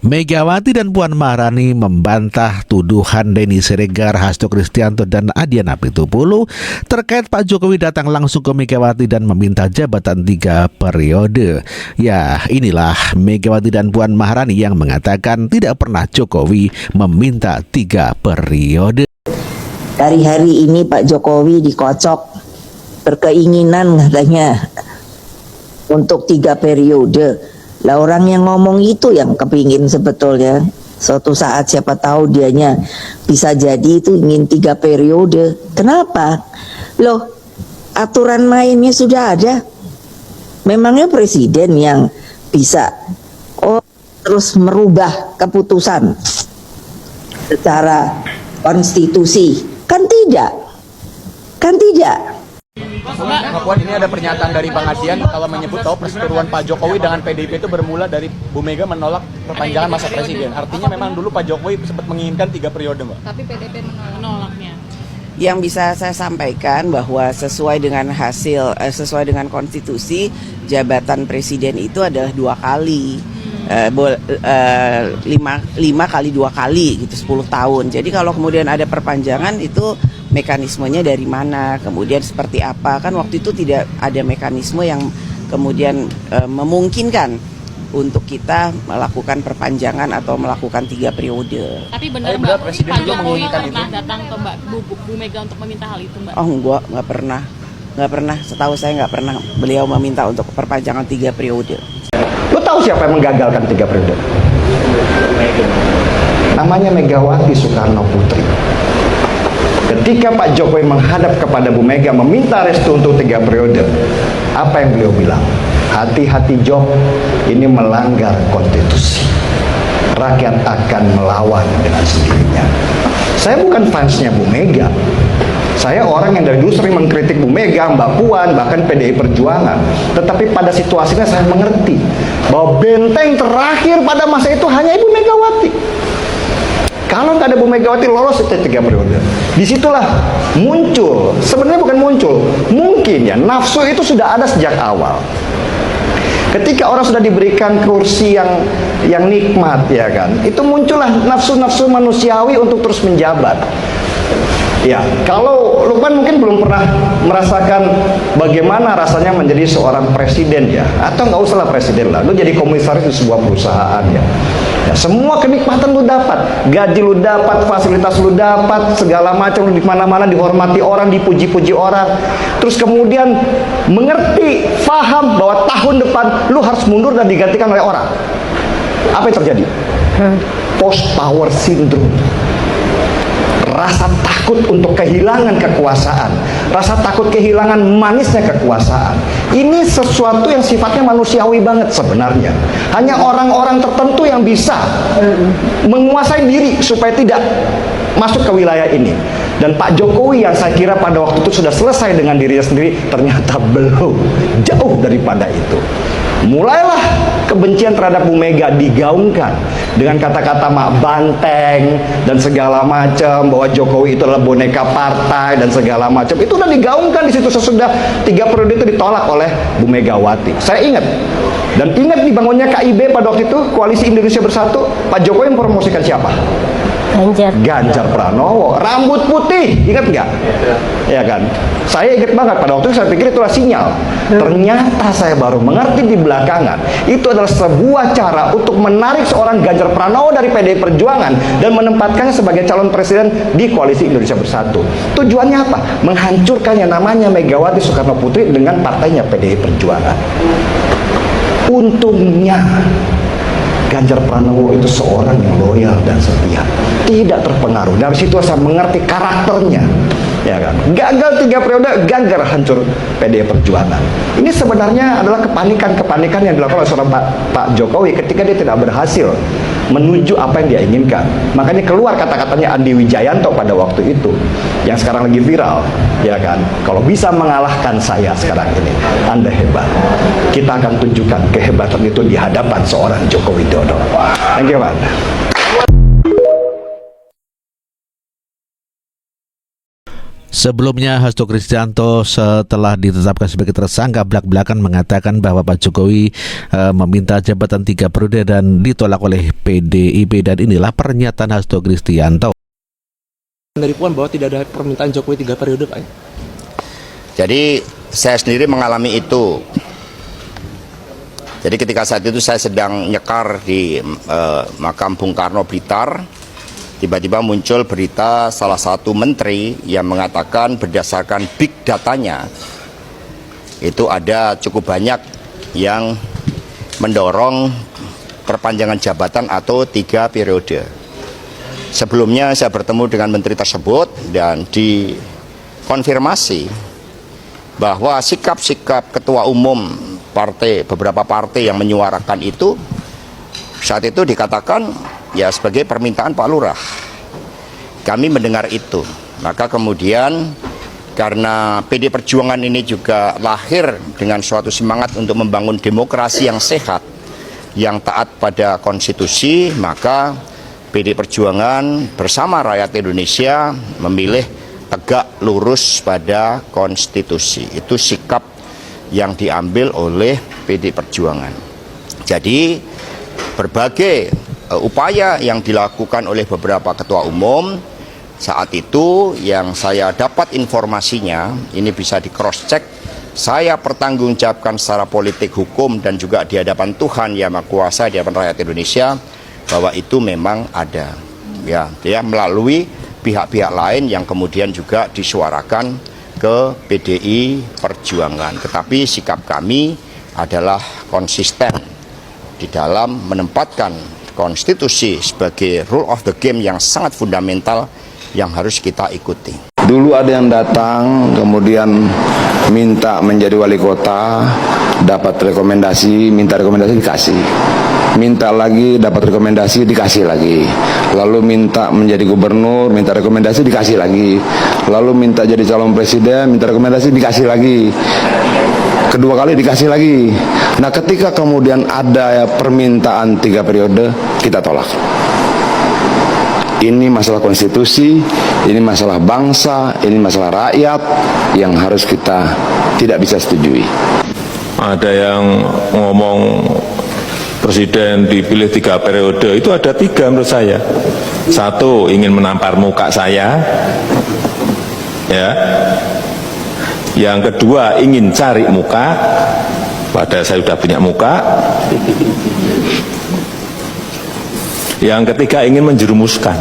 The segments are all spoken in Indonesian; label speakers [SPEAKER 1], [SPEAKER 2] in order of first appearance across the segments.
[SPEAKER 1] Megawati dan Puan Maharani membantah tuduhan Denny Siregar, Hasto Kristianto, dan Adiana Pitupulu terkait Pak Jokowi datang langsung ke Megawati dan meminta jabatan 3 periode. Ya, inilah Megawati dan Puan Maharani yang mengatakan tidak pernah Jokowi meminta 3 periode.
[SPEAKER 2] Dari hari ini Pak Jokowi dikocok berkeinginan katanya untuk 3 periode. Lah orang yang ngomong itu yang kepingin sebetulnya suatu saat siapa tahu dianya bisa jadi itu ingin 3 periode. Kenapa? Loh, aturan mainnya sudah ada. Memangnya presiden yang bisa terus merubah keputusan secara konstitusi? Kan tidak. Kan tidak.
[SPEAKER 3] Mbak Puan, ini ada pernyataan dari Bang Adian kalau menyebut bahwa perseteruan Pak Jokowi dengan PDIP itu bermula dari Bu Mega menolak perpanjangan masa presiden. Artinya memang dulu Pak Jokowi sempat menginginkan 3 periode, Mbak. Tapi PDIP menolaknya.
[SPEAKER 4] Yang bisa saya sampaikan bahwa sesuai dengan sesuai dengan konstitusi, jabatan presiden itu adalah 2 kali. 5 kali 2 kali gitu, 10 tahun. Jadi kalau kemudian ada perpanjangan itu mekanismenya dari mana, kemudian seperti apa, kan waktu itu tidak ada mekanisme yang kemudian memungkinkan untuk kita melakukan perpanjangan atau melakukan 3 periode.
[SPEAKER 5] Tapi benar Mbak, Pak Jokowi pernah datang ke Bu Mega untuk meminta hal itu, Mbak?
[SPEAKER 4] Oh enggak, nggak pernah. Setahu saya nggak pernah beliau meminta untuk perpanjangan 3 periode.
[SPEAKER 6] Lo tahu siapa yang menggagalkan 3 periode? Namanya Megawati Soekarno Putri. Ketika Pak Jokowi menghadap kepada Bu Mega meminta restu untuk 3 periode, apa yang beliau bilang? Hati-hati Jok, ini melanggar konstitusi. Rakyat akan melawan dengan sendirinya. Saya bukan fansnya Bu Mega. Saya orang yang dari dulu sering mengkritik Bu Mega, Mbak Puan, bahkan PDI Perjuangan. Tetapi pada situasinya saya mengerti bahwa benteng terakhir pada masa itu hanya Ibu Megawati. Kalau nggak ada Bu Megawati lolos itu 3 periode. Disitulah muncul, sebenarnya bukan muncul, mungkin ya nafsu itu sudah ada sejak awal. Ketika orang sudah diberikan kursi yang nikmat, ya kan, itu muncullah nafsu-nafsu manusiawi untuk terus menjabat. Ya, kalau Lukman mungkin belum pernah merasakan bagaimana rasanya menjadi seorang presiden ya, atau nggak usahlah presiden lah, lu jadi komisaris di sebuah perusahaan ya. Ya, semua kenikmatan lu dapat, gaji lu dapat, fasilitas lu dapat, segala macam, lu di mana-mana dihormati orang, dipuji-puji orang. Terus kemudian mengerti, paham bahwa tahun depan lu harus mundur dan digantikan oleh orang. Apa yang terjadi? Post power syndrome. Rasa takut untuk kehilangan kekuasaan, rasa takut kehilangan manisnya kekuasaan. Ini sesuatu yang sifatnya manusiawi banget sebenarnya. Hanya orang-orang tertentu yang bisa menguasai diri supaya tidak masuk ke wilayah ini. Dan Pak Jokowi yang saya kira pada waktu itu sudah selesai dengan dirinya sendiri, ternyata belum, jauh daripada itu. Mulailah kebencian terhadap Bu Mega digaungkan dengan kata-kata mak banteng dan segala macam, bahwa Jokowi itu adalah boneka partai dan segala macam. Itu udah digaungkan di situ sesudah 3 periode itu ditolak oleh Bu Megawati. Saya ingat, dan ingat dibangunnya KIB pada waktu itu, Koalisi Indonesia Bersatu. Pak Jokowi mempromosikan siapa? Ganjar Pranowo, rambut putih, ingat nggak? Ya kan? Saya ingat banget pada waktu itu, saya pikir itulah sinyal. Ternyata saya baru mengerti di belakangan, itu adalah sebuah cara untuk menarik seorang Ganjar Pranowo dari PDI Perjuangan dan menempatkannya sebagai calon presiden di Koalisi Indonesia Bersatu. Tujuannya apa? Menghancurkan yang namanya Megawati Soekarno Putri dengan partainya PDI Perjuangan. Untungnya Ganjar Pranowo itu seorang yang loyal dan setia, tidak terpengaruh. Dari situ saya mengerti karakternya, ya kan. Gagal 3 periode, Ganjar hancur PDI Perjuangan. Ini sebenarnya adalah kepanikan yang dilakukan oleh seorang Pak Jokowi ketika dia tidak berhasil menuju apa yang dia inginkan. Makanya keluar kata-katanya Andi Wijayanto pada waktu itu, yang sekarang lagi viral, ya kan. Kalau bisa mengalahkan saya sekarang ini, Anda hebat. Kita akan tunjukkan kehebatan itu di hadapan seorang Joko Widodo. Thank you, Pak.
[SPEAKER 1] Sebelumnya Hasto Kristianto setelah ditetapkan sebagai tersangka belak-belakan mengatakan bahwa Pak Jokowi meminta jabatan 3 periode dan ditolak oleh PDIP, dan inilah pernyataan Hasto Kristianto.
[SPEAKER 7] Dari Puan bahwa tidak ada permintaan Jokowi 3 periode, Pak.
[SPEAKER 8] Jadi saya sendiri mengalami itu. Jadi ketika saat itu saya sedang nyekar di makam Bung Karno Blitar, tiba-tiba muncul berita salah satu menteri yang mengatakan berdasarkan big datanya itu ada cukup banyak yang mendorong perpanjangan jabatan atau 3 periode. Sebelumnya saya bertemu dengan menteri tersebut dan dikonfirmasi bahwa sikap-sikap ketua umum beberapa partai yang menyuarakan itu saat itu dikatakan ya sebagai permintaan Pak Lurah. Kami mendengar itu, maka kemudian karena PD Perjuangan ini juga lahir dengan suatu semangat untuk membangun demokrasi yang sehat, yang taat pada konstitusi, maka PD Perjuangan bersama rakyat Indonesia memilih tegak lurus pada konstitusi. Itu sikap yang diambil oleh PD Perjuangan. Jadi berbagai upaya yang dilakukan oleh beberapa ketua umum saat itu yang saya dapat informasinya, ini bisa di cross check, saya pertanggungjawabkan secara politik, hukum, dan juga di hadapan Tuhan Yang Maha Kuasa, di hadapan rakyat Indonesia, bahwa itu memang ada ya melalui pihak-pihak lain yang kemudian juga disuarakan ke PDI Perjuangan. Tetapi sikap kami adalah konsisten di dalam menempatkan konstitusi sebagai rule of the game yang sangat fundamental yang harus kita ikuti.
[SPEAKER 9] Dulu ada yang datang kemudian minta menjadi wali kota, dapat rekomendasi, minta rekomendasi dikasih. Minta lagi, dapat rekomendasi, dikasih lagi. Lalu minta menjadi gubernur, minta rekomendasi, dikasih lagi. Lalu minta jadi calon presiden, minta rekomendasi, dikasih lagi. Kedua kali dikasih lagi. Nah, ketika kemudian ada permintaan 3 periode, kita tolak. Ini masalah konstitusi, ini masalah bangsa, ini masalah rakyat yang harus kita tidak bisa setujui.
[SPEAKER 10] Ada yang ngomong presiden dipilih 3 periode, itu ada 3 menurut saya. 1, ingin menampar muka saya, ya. Yang kedua, ingin cari muka, padahal saya sudah punya muka. Yang ketiga, ingin menjerumuskan.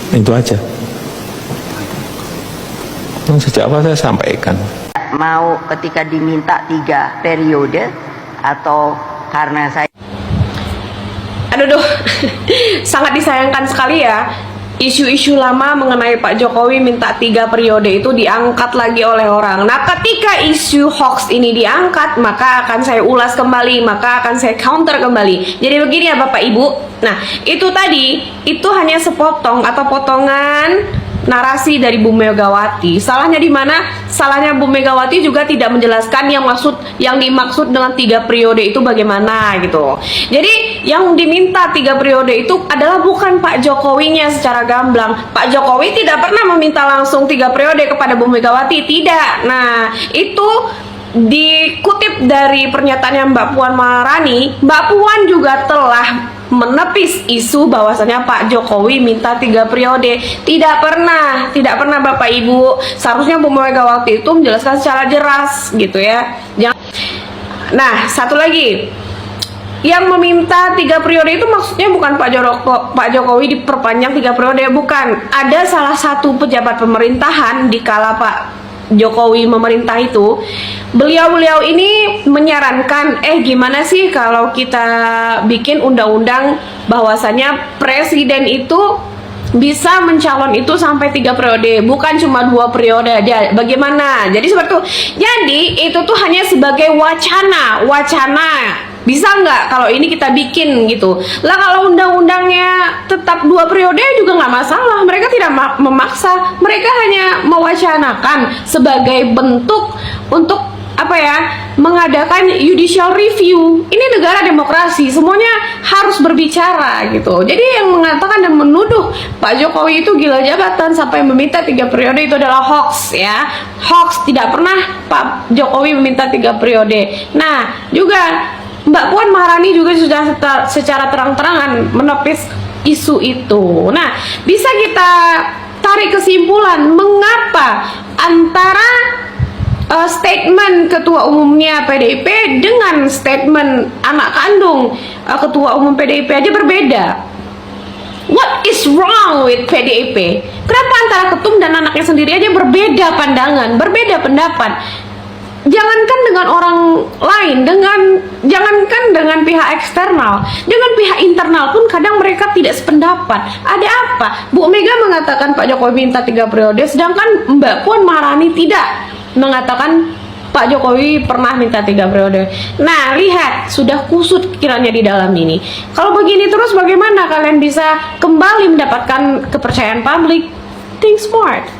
[SPEAKER 10] Itu aja. Sejak awal saya sampaikan.
[SPEAKER 11] Mau ketika diminta 3 periode atau karena saya...
[SPEAKER 5] Aduh, sangat disayangkan sekali ya. Isu-isu lama mengenai Pak Jokowi minta 3 periode itu diangkat lagi oleh orang. Nah, ketika isu hoax ini diangkat, maka akan saya ulas kembali, maka akan saya counter kembali. Jadi begini ya Bapak Ibu. Nah, itu tadi, itu hanya sepotong atau potongan narasi dari Bu Megawati. Salahnya di mana? Salahnya Bu Megawati juga tidak menjelaskan yang dimaksud dengan 3 periode itu bagaimana gitu. Jadi yang diminta 3 periode itu adalah bukan Pak Jokowinya secara gamblang. Pak Jokowi tidak pernah meminta langsung 3 periode kepada Bu Megawati, tidak. Nah, itu dikutip dari pernyataannya Mbak Puan Maharani. Mbak Puan juga telah menepis isu bahwasanya Pak Jokowi minta 3 periode. Tidak pernah Bapak Ibu. Seharusnya Bu Megawati itu menjelaskan secara jelas gitu ya. Nah, satu lagi, yang meminta 3 periode itu maksudnya bukan Pak Jokowi diperpanjang 3 periode, bukan. Ada salah satu pejabat pemerintahan di kala Pak Jokowi memerintah itu, beliau ini menyarankan, gimana sih kalau kita bikin undang-undang bahwasanya presiden itu bisa mencalon itu sampai 3 periode, bukan cuma 2 periode aja. Bagaimana? Jadi seperti itu. Jadi itu tuh hanya sebagai wacana. Bisa nggak kalau ini kita bikin gitu? Lah kalau undang-undangnya tetap 2 periode juga nggak masalah. Mereka tidak memaksa. Mereka hanya mewacanakan sebagai bentuk untuk mengadakan judicial review. Ini negara demokrasi, semuanya harus berbicara gitu. Jadi yang mengatakan dan menuduh Pak Jokowi itu gila jabatan sampai meminta 3 periode itu adalah hoax ya. Hoax, tidak pernah Pak Jokowi meminta 3 periode. Nah, juga Mbak Puan Maharani juga sudah secara terang-terangan menepis isu itu. Nah, bisa kita tarik kesimpulan mengapa antara statement ketua umumnya PDIP dengan statement anak kandung ketua umum PDIP aja berbeda. What is wrong with PDIP? Kenapa antara ketum dan anaknya sendiri aja berbeda pandangan, berbeda pendapat? Jangankan dengan orang lain, jangankan dengan pihak eksternal, dengan pihak internal pun kadang mereka tidak sependapat. Ada apa? Bu Mega mengatakan Pak Jokowi minta 3 periode, sedangkan Mbak Puan Maharani tidak mengatakan Pak Jokowi pernah minta 3 periode. Nah, lihat, sudah kusut pikirannya di dalam ini. Kalau begini terus bagaimana kalian bisa kembali mendapatkan kepercayaan publik? Think smart.